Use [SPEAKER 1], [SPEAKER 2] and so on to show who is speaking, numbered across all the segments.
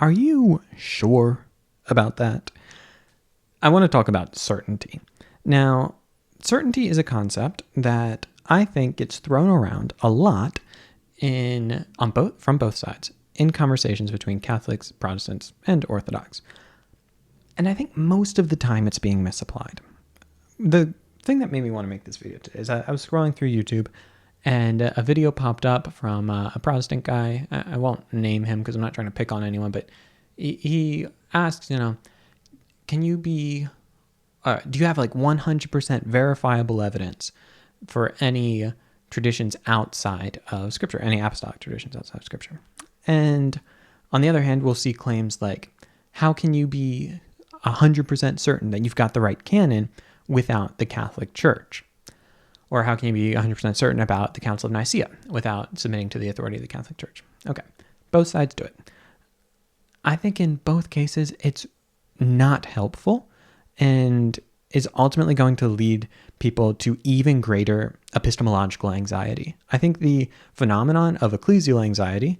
[SPEAKER 1] Are you sure about that? I want to talk about certainty. Now, certainty is a concept that I think gets thrown around a lot from both sides in conversations between Catholics, Protestants, and Orthodox. And I think most of the time it's being misapplied. The thing that made me want to make this video today is I was scrolling through YouTube and a video popped up from a Protestant guy. I won't name him because I'm not trying to pick on anyone, but he asks, can you do you have like 100% verifiable evidence for any traditions outside of Scripture, any apostolic traditions outside of Scripture? And on the other hand, we'll see claims like, how can you be 100% certain that you've got the right canon without the Catholic Church? Or how can you be 100% certain about the Council of Nicaea without submitting to the authority of the Catholic Church? Okay, both sides do it. I think in both cases, it's not helpful and is ultimately going to lead people to even greater epistemological anxiety. I think the phenomenon of ecclesial anxiety,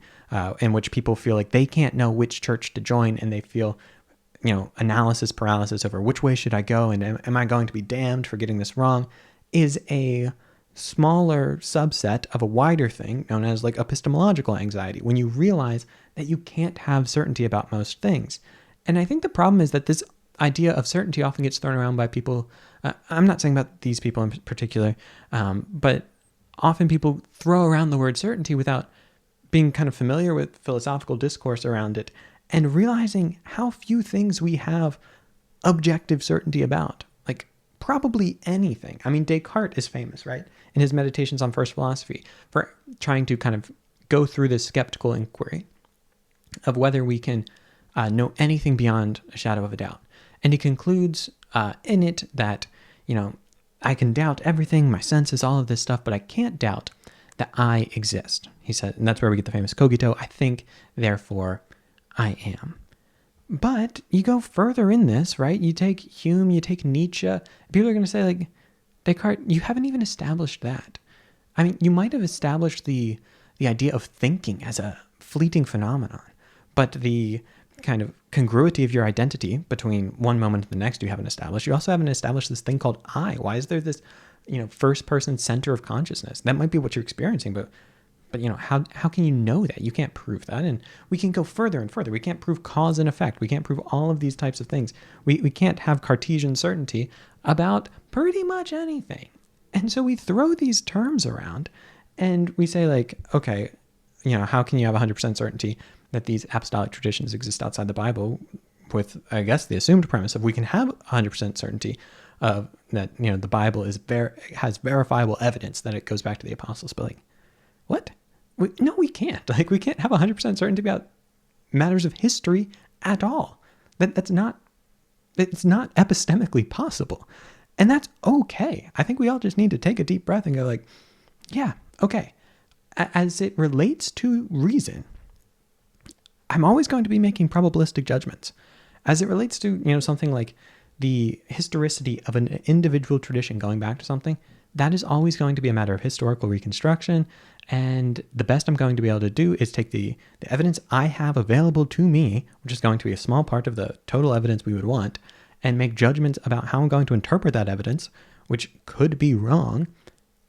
[SPEAKER 1] in which people feel like they can't know which church to join and they feel analysis paralysis over which way should I go and am I going to be damned for getting this wrong, is a smaller subset of a wider thing known as like epistemological anxiety, when you realize that you can't have certainty about most things. And I think the problem is that this idea of certainty often gets thrown around by people. I'm not saying about these people in particular, but often people throw around the word certainty without being kind of familiar with philosophical discourse around it and realizing how few things we have objective certainty about. Like probably anything. I mean, Descartes is famous, right? In his Meditations on First Philosophy for trying to kind of go through this skeptical inquiry of whether we can know anything beyond a shadow of a doubt. And he concludes in it that, I can doubt everything, my senses, all of this stuff, but I can't doubt that I exist. He said, and that's where we get the famous cogito, I think, therefore I am. But you go further in this, right? You take Hume, you take Nietzsche. People are going to say, like, Descartes, you haven't even established that. I mean, you might have established the idea of thinking as a fleeting phenomenon, but the kind of congruity of your identity between one moment and the next you haven't established. You also haven't established this thing called I. Why is there this, first person center of consciousness? That might be what you're experiencing, but how can you know that? You can't prove that. And we can go further and further. We can't prove cause and effect. We can't prove all of these types of things. We can't have Cartesian certainty about pretty much anything. And so we throw these terms around and we say like, okay, how can you have 100% certainty that these apostolic traditions exist outside the Bible, with, I guess, the assumed premise of we can have 100% certainty of that, the Bible has verifiable evidence that it goes back to the apostles. But like, what? No, we can't. Like, we can't have 100% certainty about matters of history at all. It's not epistemically possible. And that's okay. I think we all just need to take a deep breath and go like, yeah, okay. As it relates to reason, I'm always going to be making probabilistic judgments. As it relates to, something like the historicity of an individual tradition going back to something, that is always going to be a matter of historical reconstruction. And the best I'm going to be able to do is take the evidence I have available to me, which is going to be a small part of the total evidence we would want, and make judgments about how I'm going to interpret that evidence, which could be wrong.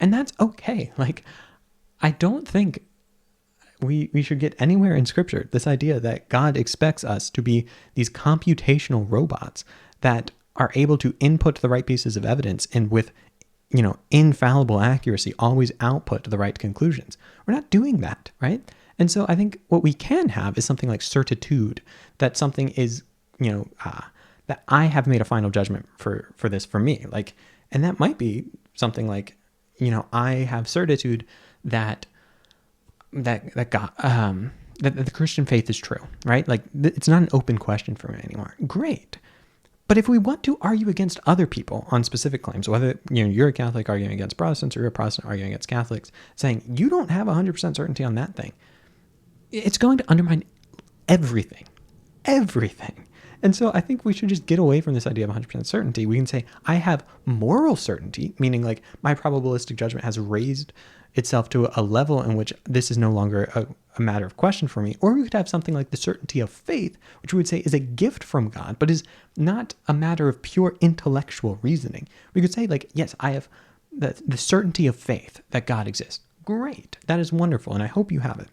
[SPEAKER 1] And that's okay. Like, I don't think we should get anywhere in Scripture this idea that God expects us to be these computational robots that are able to input the right pieces of evidence and with infallible accuracy always output the right conclusions. We're not doing that, right? And so I think what we can have is something like certitude, that something is, that I have made a final judgment for this for me. Like, and that might be something like, I have certitude that God, that the Christian faith is true, right? Like, it's not an open question for me anymore. Great. But if we want to argue against other people on specific claims, whether you're a Catholic arguing against Protestants or you're a Protestant arguing against Catholics, saying you don't have 100% certainty on that thing, it's going to undermine everything. And so I think we should just get away from this idea of 100% certainty. We can say, I have moral certainty, meaning like my probabilistic judgment has raised itself to a level in which this is no longer a matter of question for me. Or we could have something like the certainty of faith, which we would say is a gift from God, but is not a matter of pure intellectual reasoning. We could say like, yes, I have the certainty of faith that God exists. Great. That is wonderful. And I hope you have it.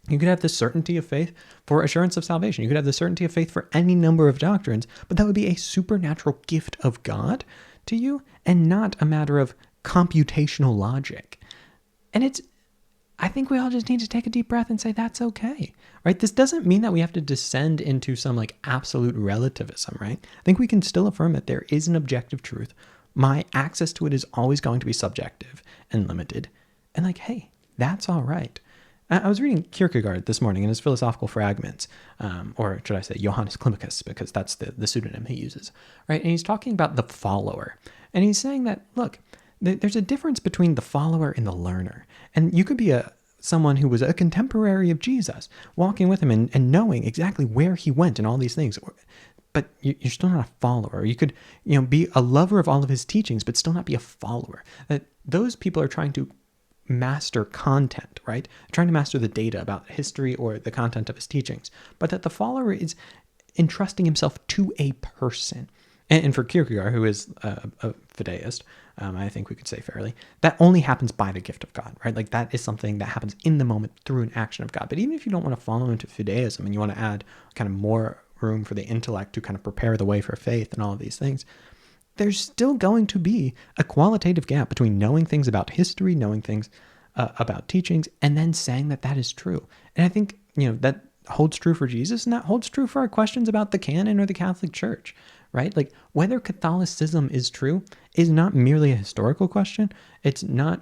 [SPEAKER 1] You could have the certainty of faith for assurance of salvation. You could have the certainty of faith for any number of doctrines, but that would be a supernatural gift of God to you and not a matter of computational logic. And I think we all just need to take a deep breath and say, that's okay, right? This doesn't mean that we have to descend into some like absolute relativism, right? I think we can still affirm that there is an objective truth. My access to it is always going to be subjective and limited. And like, hey, that's all right. I was reading Kierkegaard this morning in his philosophical fragments, or should I say Johannes Climacus, because that's the pseudonym he uses, right? And he's talking about the follower. And he's saying that, look, there's a difference between the follower and the learner. And you could be someone who was a contemporary of Jesus, walking with him and knowing exactly where he went and all these things. But you're still not a follower. You could be a lover of all of his teachings, but still not be a follower. That those people are trying to master content, right? Trying to master the data about history or the content of his teachings, but that the follower is entrusting himself to a person. And for Kierkegaard, who is a fideist, I think we could say fairly, that only happens by the gift of God, right? Like that is something that happens in the moment through an action of God. But even if you don't want to follow into fideism and you want to add kind of more room for the intellect to kind of prepare the way for faith and all of these things, there's still going to be a qualitative gap between knowing things about history, knowing things about teachings, and then saying that is true. And I think, that holds true for Jesus, and that holds true for our questions about the canon or the Catholic Church, right? Like whether Catholicism is true is not merely a historical question. It's not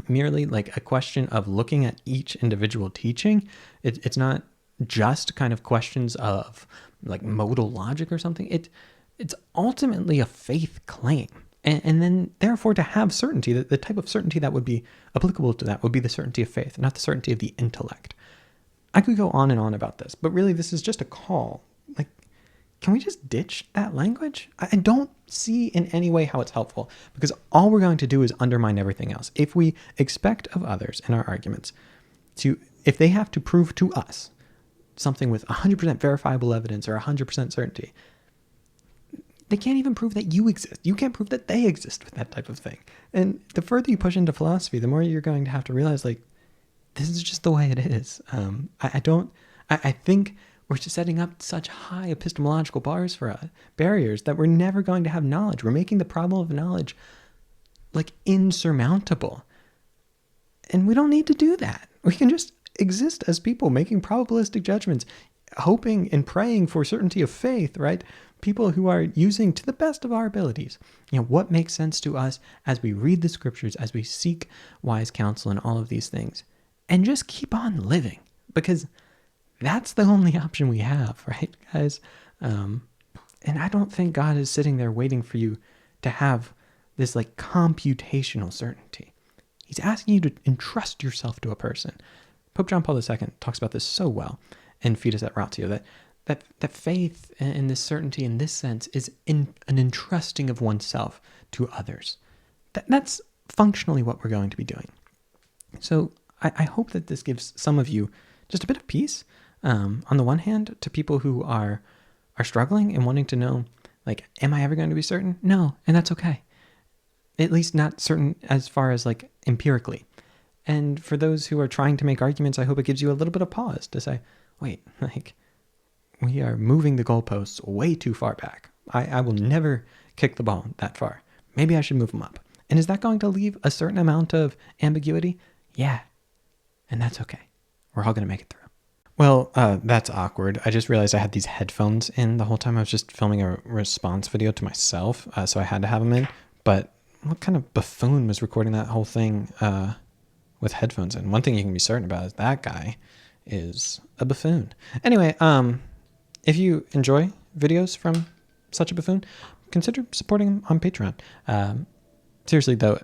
[SPEAKER 1] merely like a question of looking at each individual teaching. It's not just kind of questions of like modal logic or something. It's ultimately a faith claim. And then, therefore, to have certainty, the type of certainty that would be applicable to that would be the certainty of faith, not the certainty of the intellect. I could go on and on about this, but really this is just a call. Like, can we just ditch that language? I don't see in any way how it's helpful, because all we're going to do is undermine everything else. If we expect of others in our arguments if they have to prove to us something with 100% verifiable evidence or 100% certainty, they can't even prove that you exist. You can't prove that they exist with that type of thing. And the further you push into philosophy, the more you're going to have to realize, like, this is just the way it is. I think we're just setting up such high epistemological barriers that we're never going to have knowledge. We're making the problem of knowledge, like, insurmountable. And we don't need to do that. We can just exist as people making probabilistic judgments, hoping and praying for certainty of faith, right? People who are using to the best of our abilities, what makes sense to us as we read the scriptures, as we seek wise counsel and all of these things, and just keep on living, because that's the only option we have, right, guys? And I don't think God is sitting there waiting for you to have this like computational certainty. He's asking you to entrust yourself to a person. Pope John Paul II talks about this so well in Fides et Ratio, that faith and this certainty in this sense is in an entrusting of oneself to others. That's functionally what we're going to be doing. So I hope that this gives some of you just a bit of peace. On the one hand, to people who are struggling and wanting to know, like, am I ever going to be certain? No, and that's okay. At least not certain as far as like empirically. And for those who are trying to make arguments, I hope it gives you a little bit of pause to say, wait, like, we are moving the goalposts way too far back. I will never kick the ball that far. Maybe I should move them up. And is that going to leave a certain amount of ambiguity? Yeah. And that's okay. We're all going to make it through. Well, that's awkward. I just realized I had these headphones in the whole time. I was just filming a response video to myself, so I had to have them in. But what kind of buffoon was recording that whole thing with headphones in? One thing you can be certain about is that guy is a buffoon. Anyway, if you enjoy videos from such a buffoon, consider supporting him on Patreon. seriously though,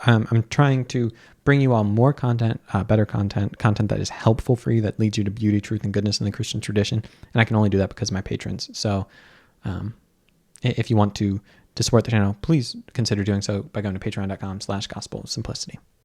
[SPEAKER 1] I'm trying to bring you all more content, better content that is helpful for you, that leads you to beauty, truth, and goodness in the Christian tradition. And I can only do that because of my patrons. So if you want to support the channel, please consider doing so by going to patreon.com/gospel simplicity.